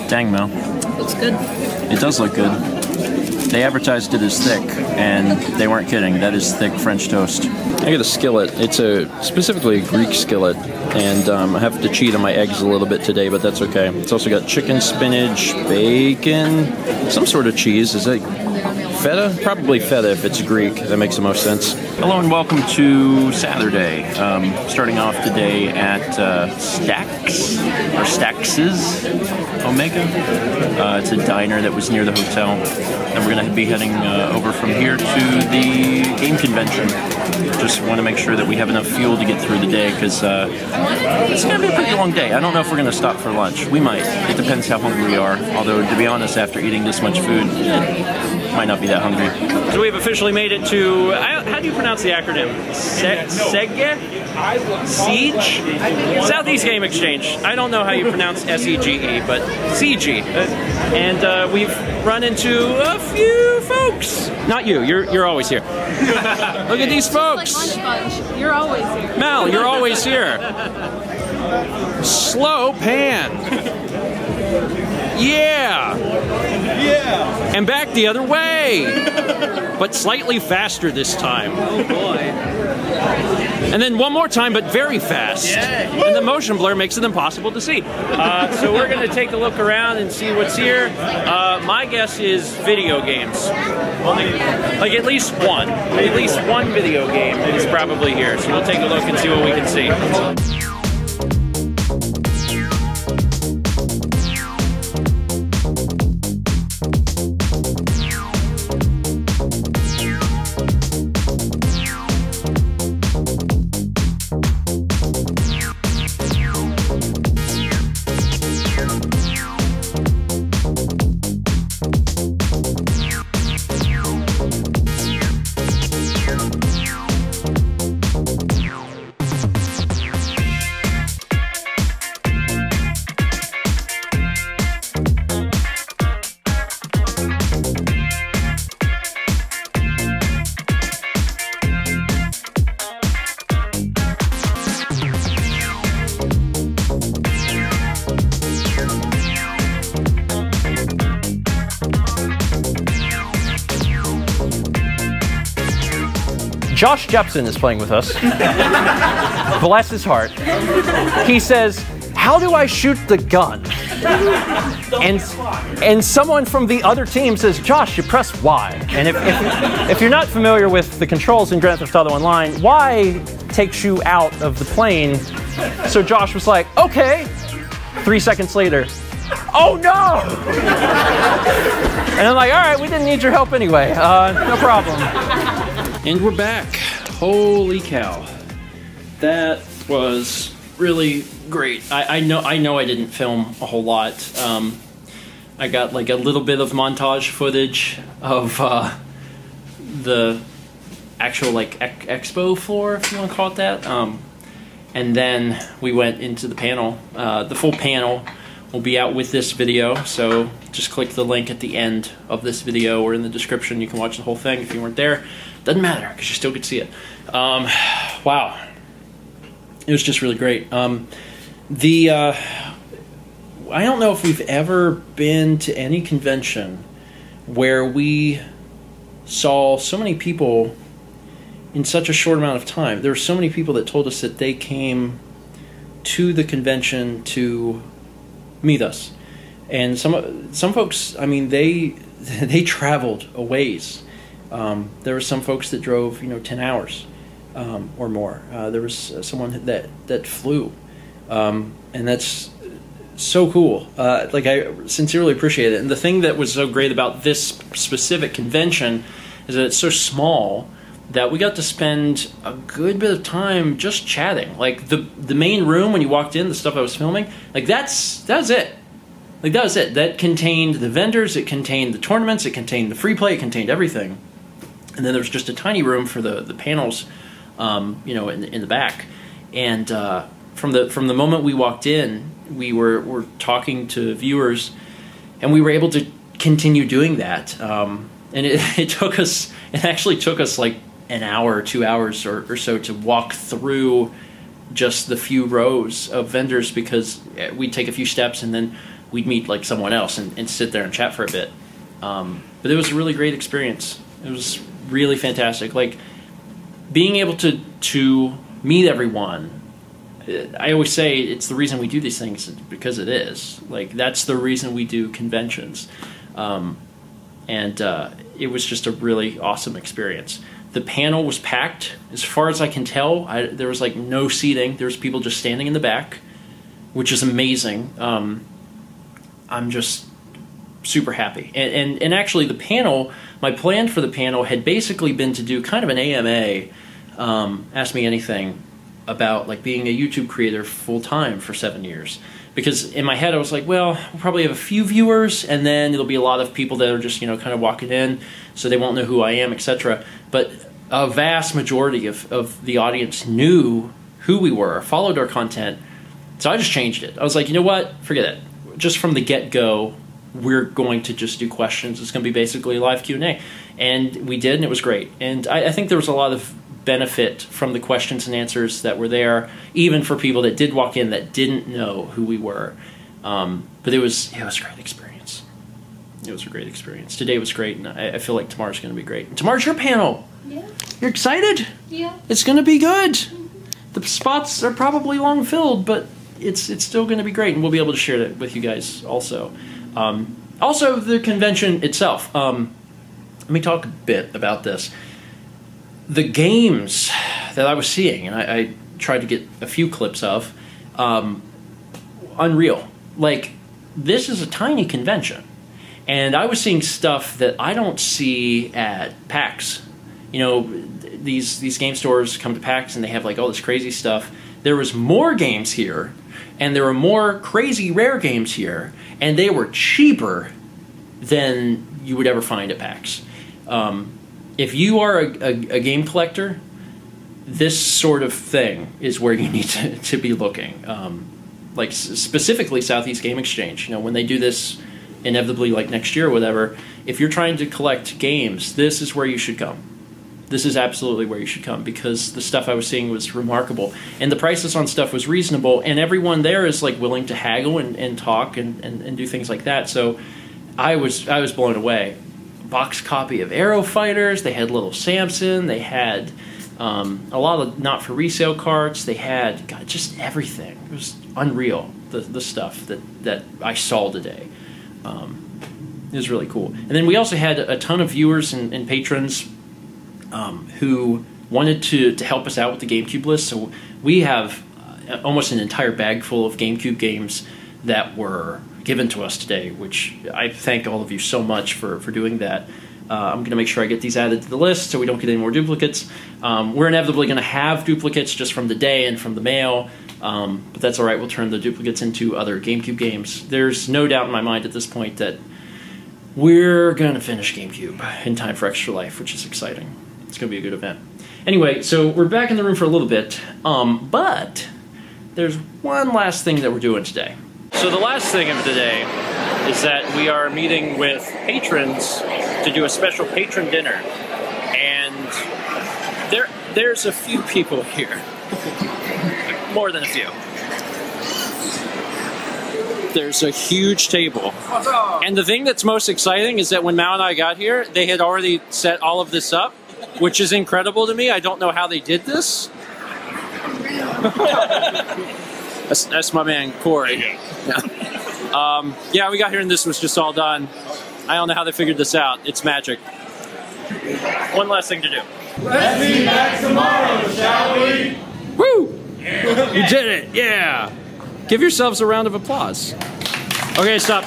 Dang, Mel. Looks good. It does look good. They advertised it as thick, and they weren't kidding. That is thick French toast. I got a skillet. It's specifically a Greek skillet, and I have to cheat on my eggs a little bit today, but that's okay. It's also got chicken, spinach, bacon, some sort of cheese. Is that feta? Probably feta if it's Greek. That makes the most sense. Hello and welcome to Saturday. Starting off today at Stax's Omega. It's a diner that was near the hotel, and we're going to be heading over from here to the game convention. Just want to make sure that we have enough fuel to get through the day, because it's going to be a pretty long day. I don't know if we're going to stop for lunch. We might. It depends how hungry we are. Although, to be honest, after eating this much food, might not be that hungry. So we've officially made it to, how do you pronounce the acronym? SEGE? SEGE? Southeast Game Exchange. I don't know how you pronounce SEGE, but SEGE. And we've run into a few folks. Not you, you're always here. Look at these folks. Like Lunch Bunch. You're always here. Mel, you're always here. Slow pan. Yeah! Yeah! And back the other way! But slightly faster this time. Oh boy. And then one more time, but very fast. Yeah. And the motion blur makes it impossible to see. So we're going to take a look around and see what's here. My guess is video games. Like at least one. At least one video game is probably here. So we'll take a look and see what we can see. Josh Jepsen is playing with us. Bless his heart. He says, "How do I shoot the gun?" And someone from the other team says, "Josh, you press Y." And if you're not familiar with the controls in Grand Theft Auto Online, Y takes you out of the plane. So Josh was like, "Okay." 3 seconds later, "Oh no!" And I'm like, "All right, we didn't need your help anyway. No problem." And we're back. Holy cow. That was really great. I know I didn't film a whole lot. I got like a little bit of montage footage of the actual like expo floor, if you want to call it that. And then we went into the panel. The full panel will be out with this video, so just click the link at the end of this video or in the description. You can watch the whole thing if you weren't there. Doesn't matter, because you still could see it. Wow. It was just really great. I don't know if we've ever been to any convention where we saw so many people in such a short amount of time. There were so many people that told us that they came to the convention to meet us. And some folks, I mean, they traveled a ways. There were some folks that drove, 10 hours or more. There was someone that flew, and that's so cool. Like, I sincerely appreciate it. And the thing that was so great about this specific convention is that it's so small that we got to spend a good bit of time just chatting. Like, the main room, when you walked in, the stuff I was filming, like, that was it. Like, that was it. That contained the vendors, it contained the tournaments, it contained the free play, it contained everything. And then there was just a tiny room for the panels, in the back. And from the moment we walked in, we were talking to viewers, and we were able to continue doing that. And it actually took us like an hour, 2 hours or so to walk through just the few rows of vendors, because we'd take a few steps and then we'd meet like someone else and sit there and chat for a bit. But it was a really great experience. It was really fantastic. Like being able to meet everyone. I always say it's the reason we do these things because it is. Like that's the reason we do conventions. It was just a really awesome experience. The panel was packed. As far as I can tell, there was like no seating. There was people just standing in the back, which is amazing. I'm just super happy. And actually the panel, my plan for the panel had basically been to do kind of an AMA, Ask Me Anything, about like being a YouTube creator full-time for 7 years. Because in my head I was like, well, we'll probably have a few viewers, and then it'll be a lot of people that are just, you know, kind of walking in, so they won't know who I am, etc. But a vast majority of the audience knew who we were, followed our content, so I just changed it. I was like, you know what, forget it. Just from the get-go, we're going to just do questions. It's going to be basically a live Q&A. And we did, and it was great. And I think there was a lot of benefit from the questions and answers that were there, even for people that did walk in that didn't know who we were. But it was a great experience. It was a great experience. Today was great, and I feel like tomorrow's going to be great. And tomorrow's your panel. Yeah. You're excited? Yeah. It's going to be good. The spots are probably long filled, but it's still going to be great, and we'll be able to share that with you guys also. Also, the convention itself. Let me talk a bit about this. The games that I was seeing, and I tried to get a few clips of, unreal. Like, this is a tiny convention, and I was seeing stuff that I don't see at PAX. You know, these game stores come to PAX and they have like all this crazy stuff. There was more games here, and there were more crazy rare games here, and they were cheaper than you would ever find at PAX. If you are a game collector, this sort of thing is where you need to be looking. Like specifically Southeast Game Exchange. You know, when they do this inevitably like next year or whatever, if you're trying to collect games, this is where you should come. This is absolutely where you should come, because the stuff I was seeing was remarkable. And the prices on stuff was reasonable, and everyone there is like willing to haggle and talk and do things like that. So I was blown away. Box copy of Aero Fighters, they had Little Samson, they had a lot of not for resale cards, they had just everything. It was unreal, the stuff that I saw today. It was really cool. And then we also had a ton of viewers and patrons who wanted to help us out with the GameCube list. So we have almost an entire bag full of GameCube games that were given to us today, which I thank all of you so much for doing that. I'm going to make sure I get these added to the list so we don't get any more duplicates. We're inevitably going to have duplicates just from the day and from the mail, but that's all right. We'll turn the duplicates into other GameCube games. There's no doubt in my mind at this point that we're going to finish GameCube in time for Extra Life, which is exciting. It's going to be a good event. Anyway, so we're back in the room for a little bit, but there's one last thing that we're doing today. So the last thing of the day is that we are meeting with patrons to do a special patron dinner. And there's a few people here. More than a few. There's a huge table. And the thing that's most exciting is that when Mao and I got here, they had already set all of this up, which is incredible to me. I don't know how they did this. That's my man, Corey. Yeah, we got here and this was just all done. I don't know how they figured this out. It's magic. One last thing to do. Let's see back tomorrow, shall we? Woo! You did it, yeah! Give yourselves a round of applause. Okay, stop.